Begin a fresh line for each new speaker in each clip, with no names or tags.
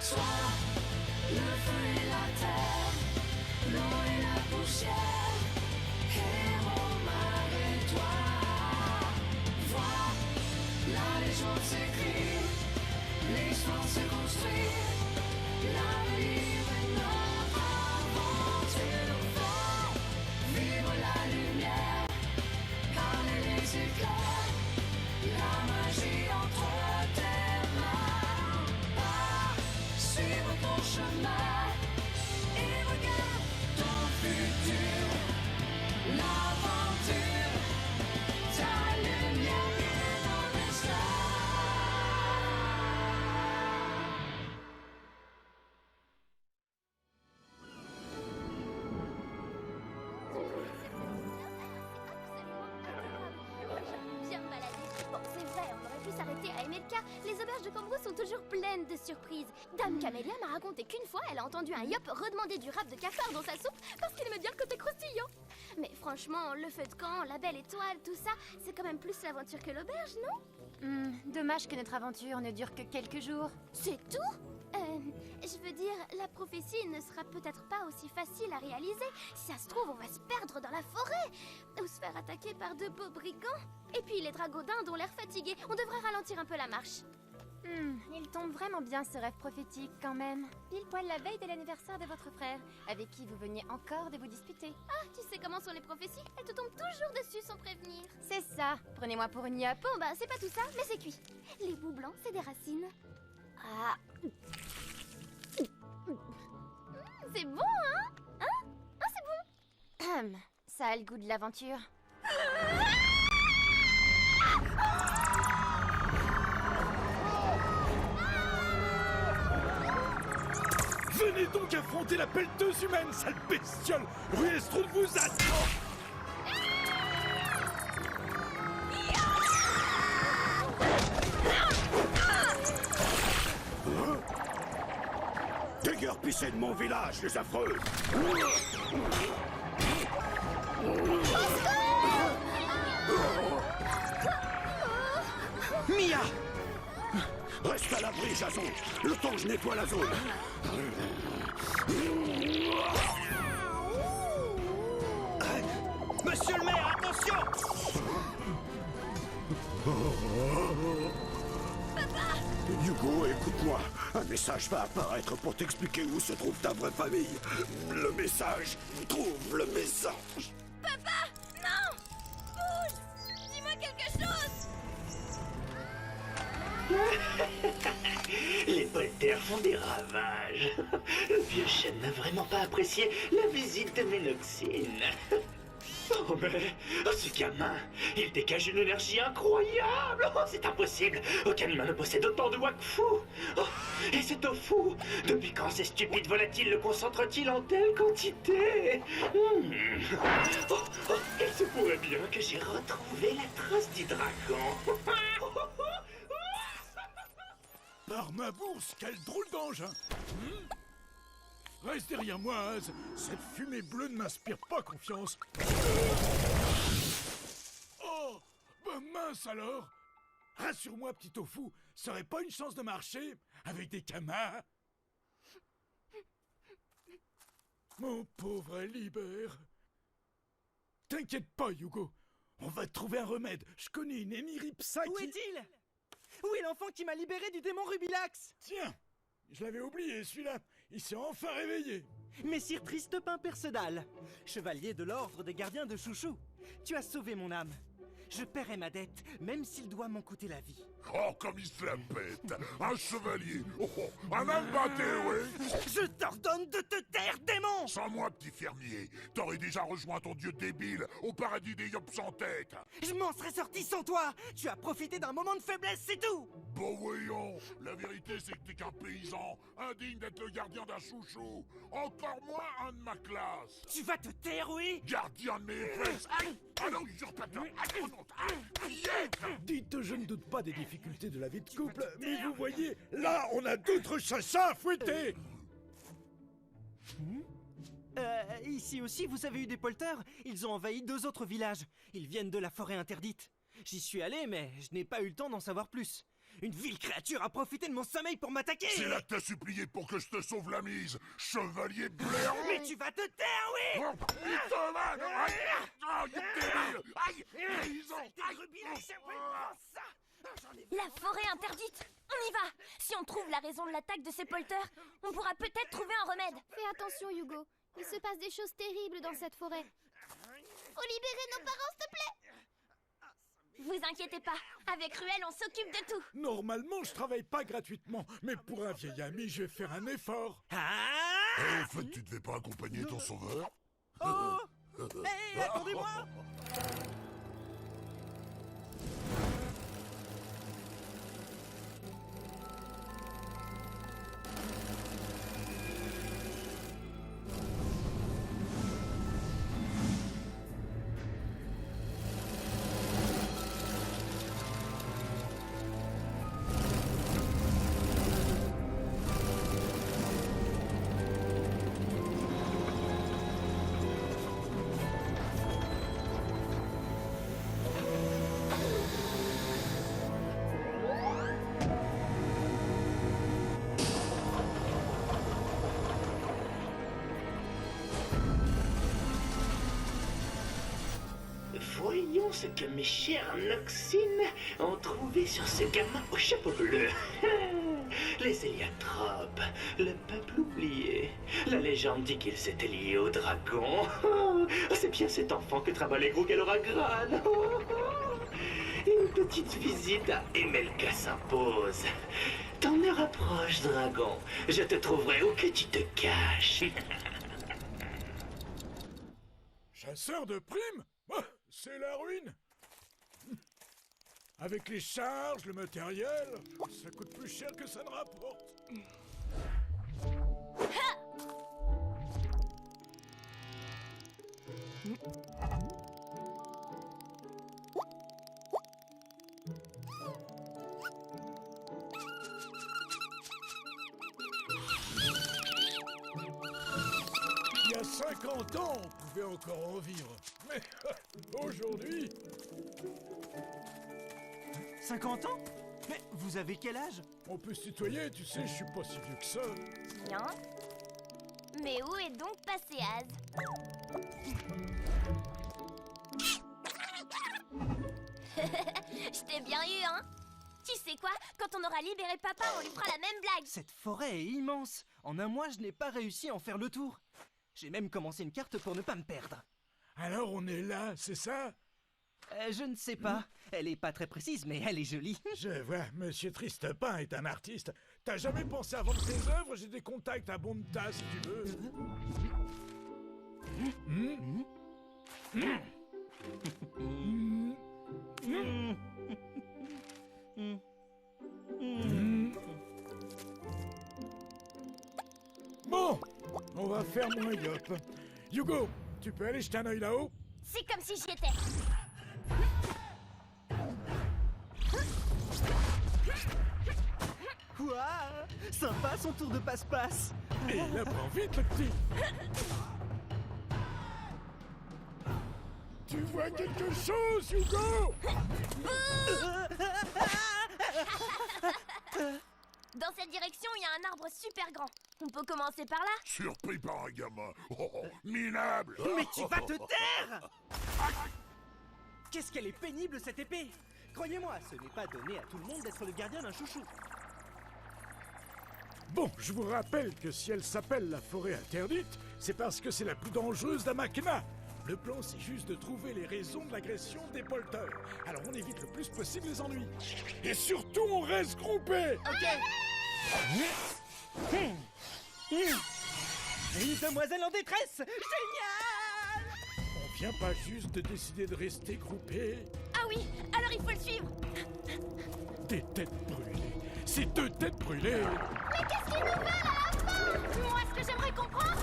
Toi, le feu et la terre, l'eau et la poussière, héros malgré toi. Vois la légende s'écrire, l'histoire se construire, l'avenir est notre aventure. Va vivre la lumière, parler les éclairs, la magie entre tes mains. Pas suivre ton chemin et regarde ton futur. L'aventure, ta lumière est dans les
Bien baladé. Bon, c'est vrai, on aurait pu s'arrêter à Emelka. Les auberges de Cambrousse sont toujours pleines de surprises. Dame Camélia m'a raconté qu'une fois, elle a entendu un yop redemander du râpe de cafard dans sa soupe parce qu'il aimait bien le côté croustillant. Mais franchement, le feu de camp, la belle étoile, tout ça, c'est quand même plus l'aventure que l'auberge, non?
Dommage que notre aventure ne dure que quelques jours.
C'est tout? Je veux dire, la prophétie ne sera peut-être pas aussi facile à réaliser. Si ça se trouve, on va se perdre dans la forêt ou se faire attaquer par de beaux brigands. Et puis les dragodindes ont l'air fatigués. On devrait ralentir un peu la marche.
Il tombe vraiment bien ce rêve prophétique quand même. Pile poil la veille de l'anniversaire de votre frère, avec qui vous veniez encore de vous disputer.
Ah, tu sais comment sont les prophéties? Elles te tombent toujours dessus sans prévenir.
C'est ça, prenez-moi pour une yop.
Bon bah, c'est pas tout ça, mais c'est cuit. Les bouts blancs, c'est des racines. Ah. C'est bon, hein? Hein? Ah, c'est bon.
Ça a le goût de l'aventure.
Venez donc affronter la pelleteuse humaine, sale bestiole! Ruestron vous attend!
Déguerpissez de mon village, les affreux!
Mia!
Reste à l'abri, Jason! Le temps que je nettoie la zone!
Monsieur le maire, attention!
Hugo, écoute-moi. Un message va apparaître pour t'expliquer où se trouve ta vraie famille. Le message. Trouve le message.
Papa! Non! Bouge! Dis-moi quelque chose!
Les polters font des ravages. Le vieux chêne n'a vraiment pas apprécié la visite de Ménoxine. Oh mais, ce gamin, il dégage une énergie incroyable. Oh, c'est impossible. Aucun humain ne possède autant de wakfu. Oh, et c'est au fou. Depuis quand ces stupides volatiles le concentrent-ils en telle quantité? Oh, il se pourrait bien que j'ai retrouvé la trace du dragon.
Par ma bourse, quel drôle d'engin! Reste derrière moi, hein. Cette fumée bleue ne m'inspire pas confiance. Oh, bah mince alors! Rassure-moi, petit tofu, ça aurait pas une chance de marcher avec des camas? Mon pauvre Libère. T'inquiète pas, Hugo. On va te trouver un remède. Je connais une Eniripsa qui...
Où est-il? Où est l'enfant qui m'a libéré du démon Rubilax?
Tiens, je l'avais oublié, celui-là. Il s'est enfin réveillé.
Messire Tristepin Percedal, chevalier de l'ordre des gardiens de Chouchou. Tu as sauvé mon âme. Je paierai ma dette, même s'il doit m'en coûter la vie.
Oh, comme il se la pète! Un chevalier! Oh, un homme batté, oui!
Je t'ordonne de te taire, démon!
Sans moi, petit fermier, t'aurais déjà rejoint ton dieu débile au paradis des yops sans tête!
Je m'en serais sorti sans toi! Tu as profité d'un moment de faiblesse, c'est tout!
Bon, voyons, la vérité c'est que t'es qu'un paysan, indigne d'être le gardien d'un chouchou! Encore moins un de ma classe!
Tu vas te taire, oui?
Gardien de mes fesses! Aïe! Ah non, usurpateur! Aïe, oh non! Aïe!
Dites, je ne doute pas des difficultés de la vie de couple, mais vous voyez, là, on a d'autres chassins à fouetter.
Ici aussi, vous avez eu des polters. Ils ont envahi 2 autres villages. Ils viennent de la forêt interdite. J'y suis allé, mais je n'ai pas eu le temps d'en savoir plus. Une vile créature a profité de mon sommeil pour m'attaquer!
C'est là que t'as supplié pour que je te sauve la mise, chevalier blaireau!
Mais tu vas te taire, oui!
Oh, il te va! Aïe! Oh, il est débile! Aïe! Ils ont...
Saleté de rubis, c'est vraiment ça! J'en ai...
La forêt interdite! On y va! Si on trouve la raison de l'attaque de ces polteurs, on pourra peut-être trouver un remède.
Fais attention, Hugo. Il se passe des choses terribles dans cette forêt. Faut libérer nos parents, s'il te plaît!
Vous inquiétez pas, avec Ruel, on s'occupe de tout.
Normalement, je travaille pas gratuitement, mais pour un vieil ami, je vais faire un effort.
Ah!
Et au fait, tu devais pas accompagner ton sauveur?
Oh! Hé, attendez-moi!
Voyons ce que mes chers Noxines ont trouvé sur ce gamin au chapeau bleu. Les hélianthropes, le peuple oublié. La légende dit qu'il s'était lié au dragon. C'est bien cet enfant que travaille les gros Galloragrane. Une petite visite à Emelka s'impose. Ton heure approche, dragon. Je te trouverai où que tu te caches.
Chasseur de primes? Oh, c'est la ruine. Avec les charges, le matériel, ça coûte plus cher que ça ne rapporte. Il y a 50 ans, on pouvait encore en vivre. Mais aujourd'hui...
50 ans? Mais vous avez quel âge?
On peut se tutoyer, tu sais, je suis pas si vieux que ça.
Tiens. Mais où est donc passé Az? Je t'ai bien eu, hein? Tu sais quoi? Quand on aura libéré papa, on lui fera la même blague.
Cette forêt est immense. En un mois, je n'ai pas réussi à en faire le tour. J'ai même commencé une carte pour ne pas me perdre.
Alors on est là, c'est ça?
Je ne sais pas. Elle est pas très précise, mais elle est jolie.
Je vois, Monsieur Tristepin est un artiste. T'as jamais pensé à vendre tes œuvres? J'ai des contacts à Bonta, si tu veux. Bon, on va faire moins yop. Hugo, tu peux aller jeter un œil là-haut?
C'est comme si j'y étais.
Ouah, sympa son tour de passe-passe.
Et il apprend vite, le petit. Tu vois quelque chose, Hugo?
Dans cette direction, il y a un arbre super grand. On peut commencer par là?
Surpris par un gamin. Oh, minable.
Mais tu vas te taire! Qu'est-ce qu'elle est pénible, cette épée! Croyez-moi, ce n'est pas donné à tout le monde d'être le gardien d'un chouchou.
Bon, je vous rappelle que si elle s'appelle la forêt interdite, c'est parce que c'est la plus dangereuse d'Amakna. Le plan, c'est juste de trouver les raisons de l'agression des polteurs. Alors on évite le plus possible les ennuis. Et surtout, on reste groupés.
Une demoiselle en détresse! Génial!
On vient pas juste de décider de rester groupés.
Ah oui, alors il faut le suivre.
Des têtes brûlées. C'est 2 têtes brûlées.
Mais qu'est-ce qu'il nous fait là? Moi, ce que j'aimerais comprendre,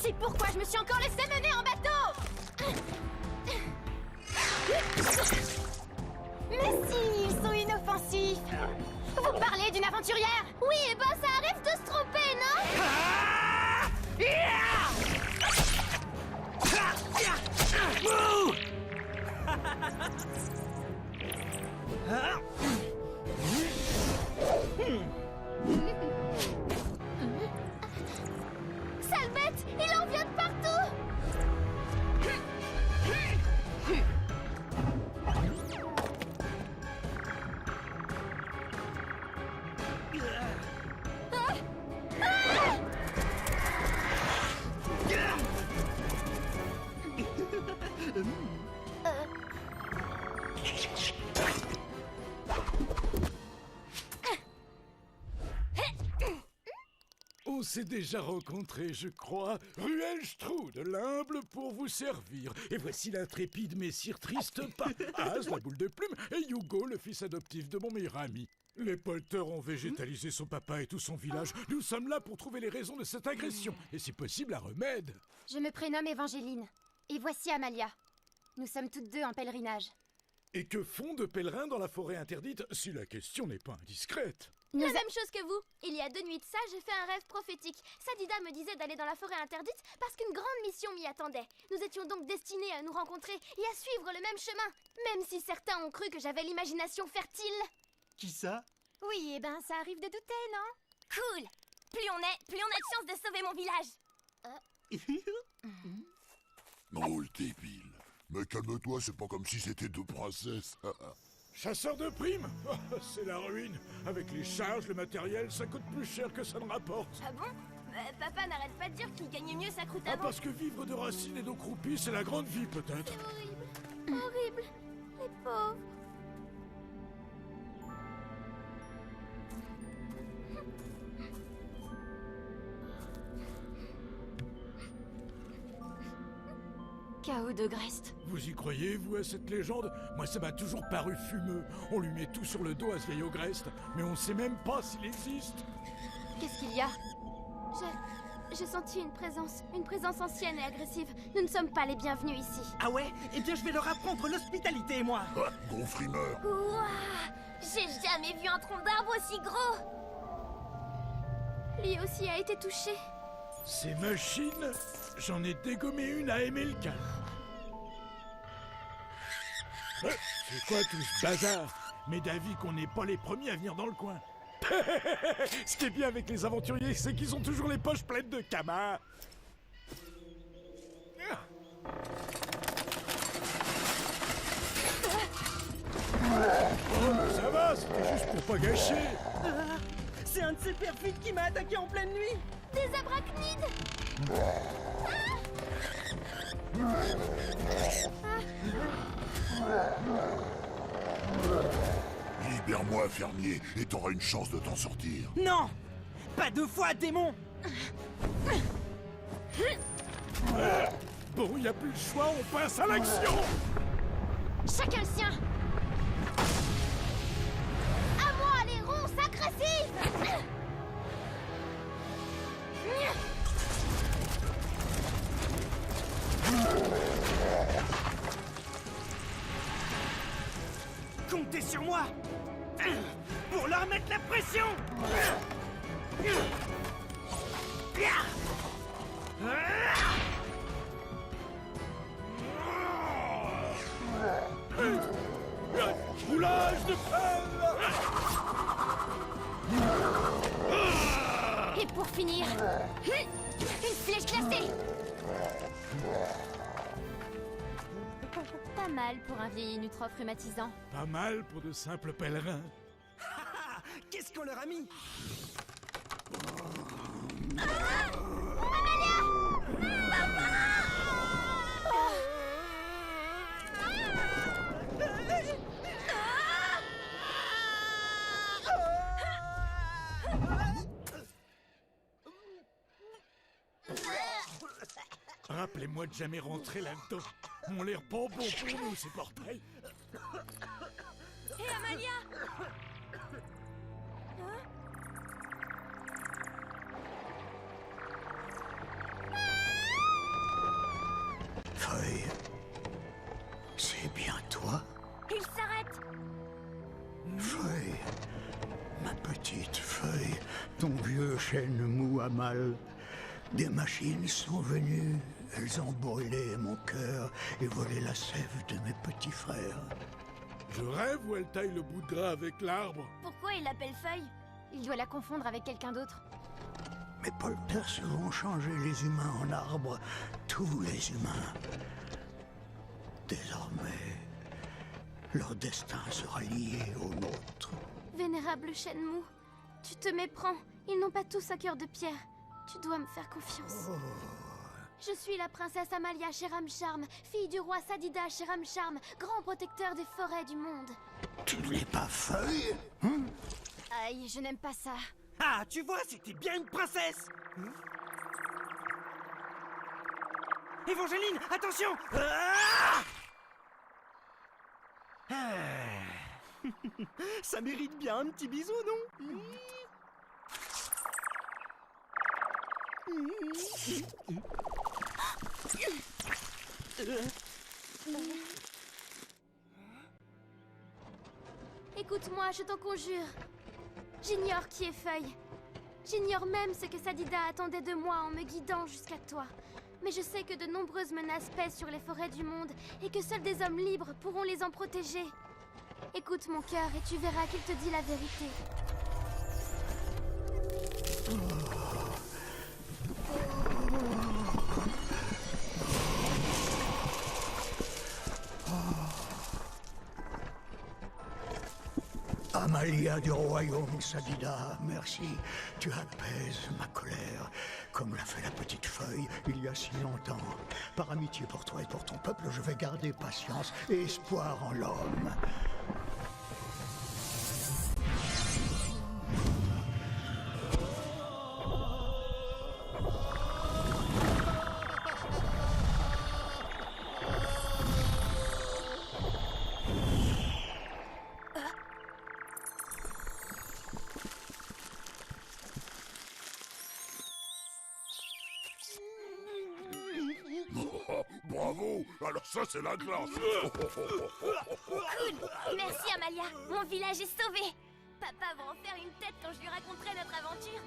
c'est pourquoi je me suis encore laissé mener en bateau. Mais si, ils sont inoffensifs. Vous parlez d'une aventurière?
Oui, et ben ça arrive de se tromper, non?
On s'est déjà rencontrés, je crois. Ruelle Strou de l'Humble pour vous servir. Et voici l'intrépide messire Triste-Pas, Az, la boule de plume, et Hugo, le fils adoptif de mon meilleur ami. Les polteurs ont végétalisé son papa et tout son village. Nous sommes là pour trouver les raisons de cette agression, et si possible, un remède.
Je me prénomme Évangéline. Et voici Amalia. Nous sommes toutes deux en pèlerinage.
Et que font de pèlerins dans la forêt interdite, si la question n'est pas indiscrète?
La même chose que vous. Il y a 2 nuits de ça, j'ai fait un rêve prophétique. Sadida me disait d'aller dans la forêt interdite parce qu'une grande mission m'y attendait. Nous étions donc destinés à nous rencontrer et à suivre le même chemin, même si certains ont cru que j'avais l'imagination fertile.
Qui ça?
Oui, eh ben ça arrive de douter, non?
Cool. Plus on est, plus on a de chances de sauver mon village.
Oh, le débile. Mais calme-toi, c'est pas comme si c'était 2 princesses.
Chasseur de primes? Oh, c'est la ruine. Avec les charges, le matériel, ça coûte plus cher que ça ne rapporte.
Ah bon? Papa n'arrête pas de dire qu'il gagnait mieux sa croûte
Ah,
avant.
parce que vivre de racines et d'eau croupie, c'est la grande vie, peut-être.
C'est horrible. Horrible. Les pauvres.
Chaos de Grest.
Vous y croyez, vous, à cette légende? Moi, ça m'a toujours paru fumeux. On lui met tout sur le dos à ce vieil Ogreste, mais on sait même pas s'il existe.
Qu'est-ce qu'il y a?
J'ai senti une présence ancienne et agressive. Nous ne sommes pas les bienvenus ici.
Ah ouais? Eh bien, je vais leur apprendre l'hospitalité, moi.
Gros frimeur.
Ouah! J'ai jamais vu un tronc d'arbre aussi gros! Lui aussi a été touché.
Ces machines, j'en ai dégommé une à MLK. C'est quoi tout ce bazar? Mais d'avis qu'on n'est pas les premiers à venir dans le coin. Ce qui est bien avec les aventuriers, c'est qu'ils ont toujours les poches pleines de camas. Oh, ça va, c'était juste pour pas gâcher.
C'est un de ces perfides qui m'a attaqué en pleine nuit.
Des arachnides!
Libère-moi, fermier, et t'auras une chance de t'en sortir.
Non! Pas 2 fois, démon!
Bon, il n'y a plus le choix, on passe à l'action.
Chacun le sien! À moi, les ronces agressives!
Comptez sur moi! Pour leur mettre la pression!
Roulage de pelle.
Et pour finir, une flèche glacée!
Pas mal pour un vieil inutrophe rhumatisant.
Pas mal pour de simples pèlerins.
Ah, qu'est-ce qu'on leur a mis?
Rappelez-moi de jamais rentrer là-dedans. On l'air pas bon pour nous, ces portails.
Hé, Amalia!
Feuille, c'est bien toi?
Il s'arrête!
Feuille, ma petite Feuille, ton vieux chêne mou a mal. Des machines sont venues, elles ont brûlé mon cœur et volé la sève de mes petits frères.
Je rêve où elle taille le bout de gras avec l'arbre.
Pourquoi il l'appelle Feuille?
Il doit la confondre avec quelqu'un d'autre.
Mes polters vont changer les humains en arbres, tous les humains. Désormais, leur destin sera lié au nôtre.
Vénérable chêne mou, tu te méprends. Ils n'ont pas tous un cœur de pierre. Tu dois me faire confiance. Je suis la princesse Amalia Sheram-Charm, fille du roi Sadida Sheram-Charm, grand protecteur des forêts du monde.
Tu n'es pas Feuille, hein?
Aïe, je n'aime pas ça.
Ah, tu vois, c'était bien une princesse! Évangeline, attention! Ah! Ça mérite bien un petit bisou, non?
Écoute-moi, je t'en conjure. J'ignore qui est Feuille. J'ignore même ce que Sadida attendait de moi en me guidant jusqu'à toi. Mais je sais que de nombreuses menaces pèsent sur les forêts du monde et que seuls des hommes libres pourront les en protéger. Écoute mon cœur et tu verras qu'il te dit la vérité.
Amalia du royaume Sadida, merci. Tu apaises ma colère, comme l'a fait la petite Feuille il y a si longtemps. Par amitié pour toi et pour ton peuple, je vais garder patience et espoir en l'homme.
Bravo! Alors ça, c'est la classe!
Cool! Merci Amalia, mon village est sauvé. Papa va en faire une tête quand je lui raconterai notre aventure.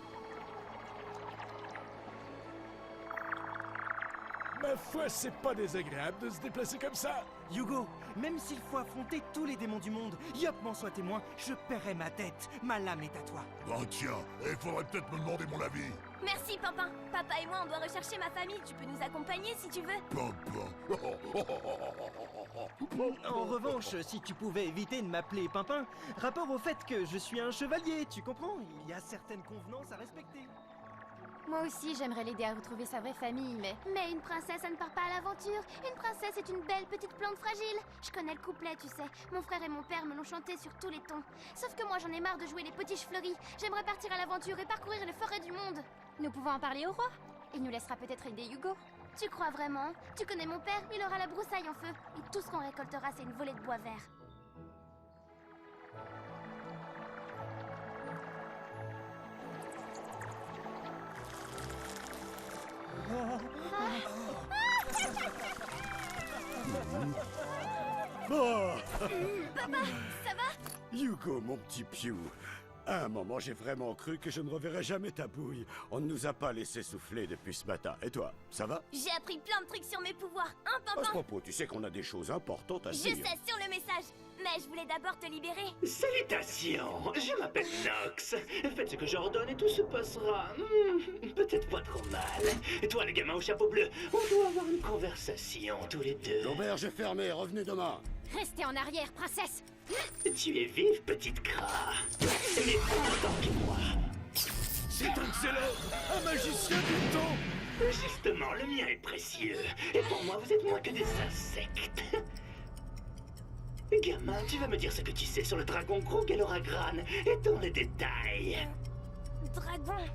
Ma foi, c'est pas désagréable de se déplacer comme ça.
Hugo, même s'il faut affronter tous les démons du monde, Yop m'en soit témoin, je paierai ma dette. Ma lame est à toi.
Ben tiens, il faudrait peut-être me demander mon avis.
Merci Pimpin. Papa et moi on doit rechercher ma famille. Tu peux nous accompagner si tu veux.
Pimpin.
En revanche, si tu pouvais éviter de m'appeler Pimpin, rapport au fait que je suis un chevalier, tu comprends? Il y a certaines convenances à respecter.
Moi aussi, j'aimerais l'aider à retrouver sa vraie famille, mais...
Mais une princesse, ça ne part pas à l'aventure. Une princesse est une belle petite plante fragile. Je connais le couplet, tu sais. Mon frère et mon père me l'ont chanté sur tous les tons. Sauf que moi, j'en ai marre de jouer les potiches fleuries. J'aimerais partir à l'aventure et parcourir les forêts du monde.
Nous pouvons en parler au roi. Il nous laissera peut-être aider Hugo.
Tu crois vraiment? Tu connais mon père? Il aura la broussaille en feu. Et tout ce qu'on récoltera, c'est une volée de bois vert.
Oh,
Papa, ça va?
Hugo, mon petit Piou. À un moment, j'ai vraiment cru que je ne reverrais jamais ta bouille. On ne nous a pas laissé souffler depuis ce matin. Et toi, ça va?
J'ai appris plein de trucs sur mes pouvoirs, hein,
À ce
Pimpin?
propos, tu sais qu'on a des choses importantes à
Je
dire.
sais sur le message. Mais je voulais d'abord te libérer.
Salutations, je m'appelle Nox. Faites ce que j'ordonne et tout se passera peut-être pas trop mal. Et toi, les gamins au chapeau bleu, on doit avoir une conversation tous les deux.
L'auberge est fermée, revenez demain.
Restez en arrière, princesse.
Tu es vive, petite cra. Mais pas autant que moi.
C'est donc c'est là un magicien du temps.
Justement, le mien est précieux. Et pour moi, vous êtes moins que des insectes. Gamin, tu vas me dire ce que tu sais sur le dragon Krug et l'Oragran, et dans les détails.
Dragon,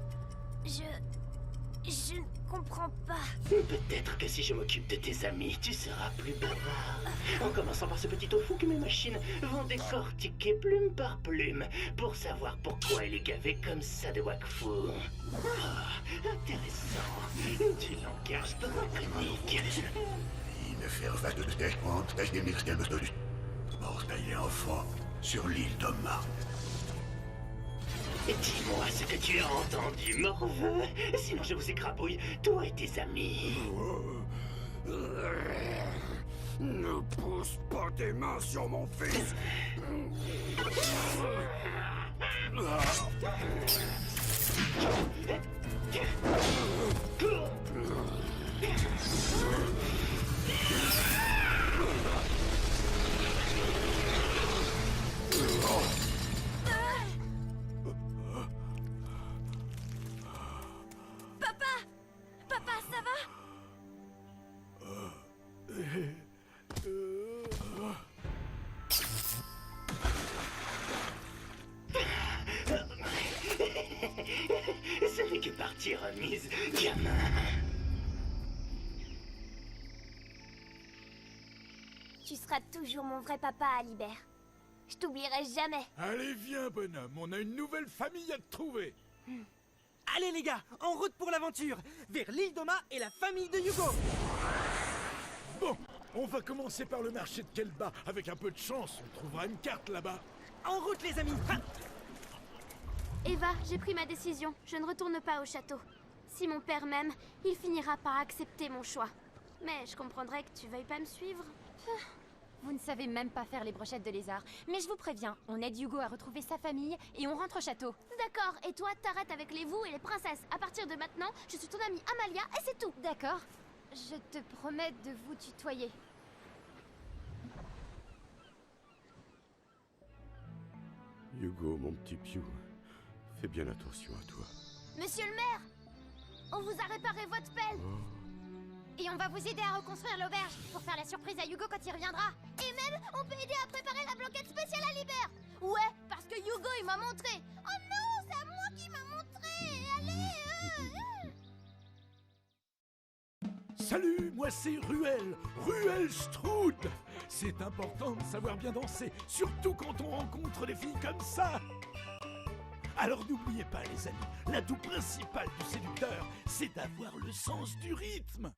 je ne comprends pas.
Peut-être que si je m'occupe de tes amis, tu seras plus bavard. En commençant par ce petit tofu que mes machines vont décortiquer plume par plume pour savoir pourquoi il est gavé comme ça de Wakfu. Ah, intéressant. Du langage draconique.
Une ferveur de défense, des mystères de mortel enfant sur l'île de Marte.
Dis-moi ce que tu as entendu, morveux. Sinon je vous écrabouille, toi et tes amis.
Ne pousse pas tes mains sur mon fils.
Papa, ça va?
remise, gamin.
Tu seras toujours mon vrai papa, Alibert. Je t'oublierai jamais.
Allez, viens, bonhomme, on a une nouvelle famille à te trouver.
Allez les gars, en route pour l'aventure, vers l'île d'Oma et la famille de Hugo.
Bon, on va commencer par le marché de Kelba. Avec un peu de chance, on trouvera une carte là-bas.
En route les amis. Ha.
Eva, j'ai pris ma décision. Je ne retourne pas au château. Si mon père m'aime, il finira par accepter mon choix. Mais je comprendrais que tu veuilles pas me suivre.
Vous ne savez même pas faire les brochettes de lézard. Mais je vous préviens, on aide Hugo à retrouver sa famille et on rentre au château.
D'accord, et toi, t'arrêtes avec les vous et les princesses. À partir de maintenant, je suis ton amie Amalia et c'est tout.
D'accord. Je te promets de vous tutoyer.
Hugo, mon petit Piou, fais bien attention à toi.
Monsieur le maire, on vous a réparé votre pelle.
Et on va vous aider à reconstruire l'auberge pour faire la surprise à Hugo quand il reviendra.
Et même, on peut aider à préparer la blanquette spéciale à Alibert. Ouais, parce que Hugo, il m'a montré. Oh non, c'est à moi qui m'a montré. Allez.
Salut, moi c'est Ruel, Ruel Strud. C'est important de savoir bien danser, surtout quand on rencontre des filles comme ça. Alors n'oubliez pas les amis, l'atout principal du séducteur, c'est d'avoir le sens du rythme.